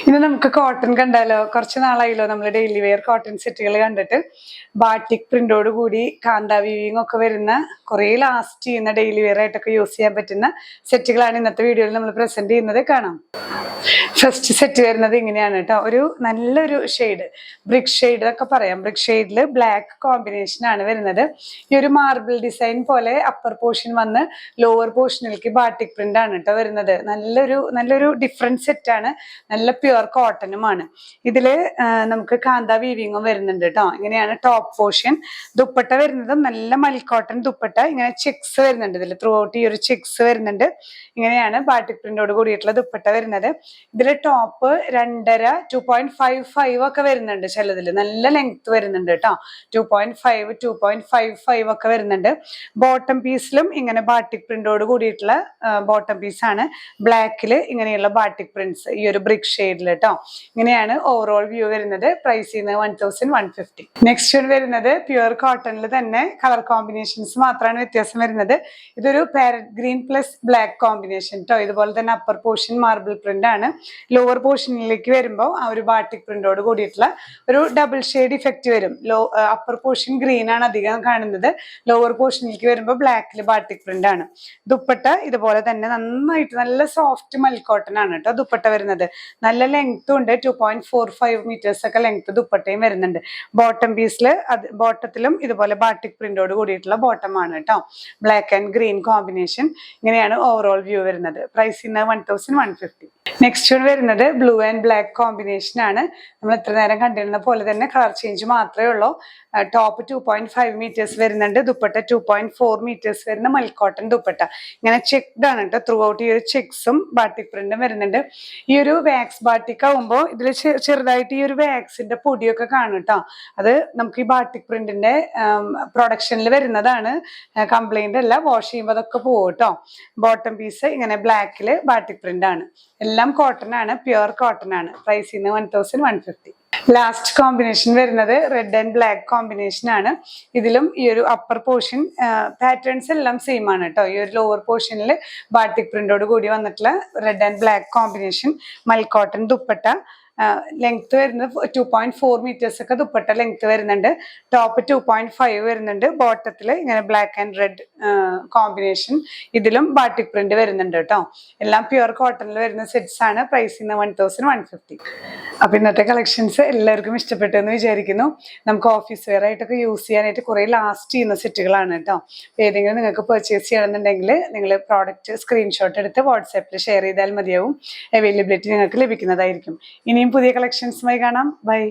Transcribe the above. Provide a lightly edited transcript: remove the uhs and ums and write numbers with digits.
ഇന്ന് നമുക്ക് കോട്ടൺ കണ്ടാലോ? കുറച്ച് നാളായല്ലോ നമ്മൾ ഡെയിലി വെയർ കോട്ടൺ സെറ്റുകൾ കണ്ടിട്ട്. ബാറ്റിക് പ്രിന്റോട് കൂടി കാന്ത വീവിങ് ഒക്കെ വരുന്ന കുറേ ലാസ്റ്റ് ചെയ്യുന്ന ഡെയിലി വെയർ ആയിട്ടൊക്കെ യൂസ് ചെയ്യാൻ പറ്റുന്ന സെറ്റുകളാണ് ഇന്നത്തെ വീഡിയോയിൽ നമ്മൾ പ്രസന്റ് ചെയ്യുന്നത്. കാണാം. ഫസ്റ്റ് സെറ്റ് വരുന്നത് ഇങ്ങനെയാണ് കേട്ടോ. ഒരു നല്ലൊരു ഷെയ്ഡ്, ബ്രിക്ക് ഷെയ്ഡ് ഒക്കെ പറയാം. ബ്രിക്ക് ഷെയ്ഡിൽ ബ്ലാക്ക് കോമ്പിനേഷൻ ആണ് വരുന്നത്. ഈ ഒരു മാർബിൾ ഡിസൈൻ പോലെ അപ്പർ പോർഷൻ വന്ന് ലോവർ പോർഷനിലേക്ക് ബാറ്റിക് പ്രിന്റ് ആണ് കേട്ടോ വരുന്നത്. നല്ലൊരു ഡിഫറെന്റ് സെറ്റ് ആണ്. നല്ല പ്യുവർ കോട്ടണുമാണ്. ഇതില് നമുക്ക് കാന്ത വീവിങ്ങും വരുന്നുണ്ട് കേട്ടോ. ഇങ്ങനെയാണ് ടോപ്പ് പോർഷൻ. ദുപ്പട്ട വരുന്നത് നല്ല മൽക്കോട്ടൺ ദുപ്പട്ട. ഇങ്ങനെ ചെക്സ് വരുന്നുണ്ട് ഇതിൽ. ത്രൂ ഔട്ട് ഈ ഒരു ചെക്സ് വരുന്നുണ്ട്. ഇങ്ങനെയാണ് ബാറ്റിക് പ്രിന്റോട് കൂടിയിട്ടുള്ള ദുപ്പട്ട വരുന്നത്. ഇതില് ടോപ്പ് 2.5 2.55 ഒക്കെ വരുന്നുണ്ട്. ചിലതിൽ നല്ല ലെങ്ത് വരുന്നുണ്ട് കേട്ടോ. 2.5 2.55 ഒക്കെ വരുന്നുണ്ട്. ബോട്ടം പീസിലും ഇങ്ങനെ ബാറ്റിക് പ്രിന്റോട് കൂടിയിട്ടുള്ള ബോട്ടം പീസാണ്. ബ്ലാക്കില് ഇങ്ങനെയുള്ള ബാറ്റിക് പ്രിന്റ്സ് ഈ ഒരു ബ്രിക്ക് ഷെയ്ഡിൽ കേട്ടോ. ഇങ്ങനെയാണ് ഓവറോൾ വ്യൂ വരുന്നത്. പ്രൈസ് ചെയ്യുന്നത് 1150. നെക്സ്റ്റ് വരുന്നത് പ്യുവർ കോട്ടണിൽ തന്നെ കളർ കോമ്പിനേഷൻസ് മാത്രമാണ് വ്യത്യാസം വരുന്നത്. ഇതൊരു parrot green plus black combination കേട്ടോ. ഇതുപോലെ തന്നെ അപ്പർ പോർഷൻ മാർബിൾ പ്രിന്റ് ആണ്. ലോവർ പോർഷനിലേക്ക് വരുമ്പോൾ ആ ഒരു ബാറ്റിക് പ്രിന്റോട് കൂടിയിട്ടുള്ള ഒരു ഡബിൾ ഷെയ്ഡ് ഇഫക്റ്റ് വരും. അപ്പർ പോർഷൻ ഗ്രീൻ ആണ് അധികം കാണുന്നത്. ലോവർ പോർഷനിലേക്ക് വരുമ്പോൾ ബ്ലാക്കിൽ ബാറ്റിക് പ്രിന്റ് ആണ്. ദുപ്പട്ട ഇതുപോലെ തന്നെ നന്നായിട്ട് നല്ല സോഫ്റ്റ് മൽക്കോട്ടൺ ആണ് കേട്ടോ ദുപ്പട്ട വരുന്നത്. നല്ല ലെങ്ത്തും ഉണ്ട്. 2.45 മീറ്റേഴ്സ് ഒക്കെ ലെങ്ത് ദുപ്പട്ടയും വരുന്നുണ്ട്. ബോട്ടം പീസിൽ ബോട്ടത്തിലും ഇതുപോലെ ബാറ്റിക് പ്രിന്റോട് കൂടിയിട്ടുള്ള ബോട്ടം ആണ് കേട്ടോ. Black and green combination. ഇങ്ങനെയാണ് ഓവറോൾ വ്യൂ വരുന്നത്. പ്രൈസ് ഇന്ന് 1150. നെക്സ്റ്റ് വരുന്നത് ബ്ലൂ ആൻഡ് ബ്ലാക്ക് കോമ്പിനേഷൻ ആണ്. നമ്മൾ ഇത്ര നേരം കണ്ടിരുന്ന പോലെ തന്നെ കളർ ചേഞ്ച് മാത്രമേ ഉള്ളൂ. ടോപ്പ് 2.5 മീറ്റേഴ്സ് വരുന്നുണ്ട്. ദുപ്പട്ട 2.4 മീറ്റേഴ്സ് വരുന്ന മൽക്കോട്ടൺ ദുപ്പട്ട. ഇങ്ങനെ ചെക്ഡ് ആണ് കേട്ടോ. ത്രൂ ഔട്ട് ഈ ഒരു ചെക്സും ബാറ്റിക് പ്രിന്റും വരുന്നുണ്ട്. ഈ ഒരു വാക്സ് ബാറ്റിക് ആവുമ്പോൾ ഇതിൽ ചെറുതായിട്ട് ഈ ഒരു വാക്സിന്റെ പൊടിയൊക്കെ കാണും കേട്ടോ. അത് നമുക്ക് ഈ ബാറ്റിക് പ്രിന്റിന്റെ പ്രൊഡക്ഷനിൽ വരുന്നതാണ്. കംപ്ലൈന്റ് അല്ല. വാഷ് ചെയ്യുമ്പോൾ അതൊക്കെ പോകും കേട്ടോ. ബോട്ടം പീസ് ഇങ്ങനെ ബ്ലാക്കിൽ ബാറ്റിക് പ്രിന്റ് ആണ്. എല്ലാം കോട്ടൺ ആണ്. പ്യുവർ കോട്ടൺ ആണ്. പ്രൈസ് ഇന്ന് 1150. ലാസ്റ്റ് കോമ്പിനേഷൻ വരുന്നത് റെഡ് ആൻഡ് ബ്ലാക്ക് കോമ്പിനേഷൻ ആണ്. ഇതിലും ഈ ഒരു അപ്പർ പോർഷൻ പാറ്റേൺസ് എല്ലാം സെയിം ആണ് കേട്ടോ. ഈ ഒരു ലോവർ പോർഷനിൽ ബാറ്റിക് പ്രിന്റോട് കൂടി വന്നിട്ടുള്ള red and black combination മൽക്കോട്ടൺ dupatta. Length വരുന്നത് 2.4 മീറ്റേഴ്സ് ഒക്കെ ദുപ്പട്ട ലെങ്ത് വരുന്നുണ്ട്. ടോപ്പ് 2.5 വരുന്നുണ്ട്. ബോട്ടത്തിൽ ഇങ്ങനെ ബ്ലാക്ക് ആൻഡ് റെഡ് കോമ്പിനേഷൻ. ഇതിലും ബാറ്റിക് പ്രിന്റ് വരുന്നുണ്ട് കേട്ടോ. എല്ലാം പ്യുവർ കോട്ടണിൽ വരുന്ന സെറ്റ്സ് ആണ്. പ്രൈസ് ഇന്ന് 1150. അപ്പൊ ഇന്നത്തെ കളക്ഷൻസ് എല്ലാവർക്കും ഇഷ്ടപ്പെട്ടു എന്ന് വിചാരിക്കുന്നു. നമുക്ക് ഓഫീസ് വെയർ ആയിട്ടൊക്കെ യൂസ് ചെയ്യാനായിട്ട് കുറെ ലാസ്റ്റ് ചെയ്യുന്ന സെറ്റുകളാണ് കേട്ടോ. ഏതെങ്കിലും നിങ്ങൾക്ക് പർച്ചേസ് ചെയ്യണമെന്നുണ്ടെങ്കിൽ നിങ്ങൾ പ്രോഡക്റ്റ് സ്ക്രീൻഷോട്ട് എടുത്ത് വാട്സാപ്പിൽ ഷെയർ ചെയ്താൽ മതിയാവും. അവൈലബിലിറ്റി നിങ്ങൾക്ക് ലഭിക്കുന്നതായിരിക്കും. ഇനിയും പുതിയ കളക്ഷൻസുമായി കാണാം. ബൈ.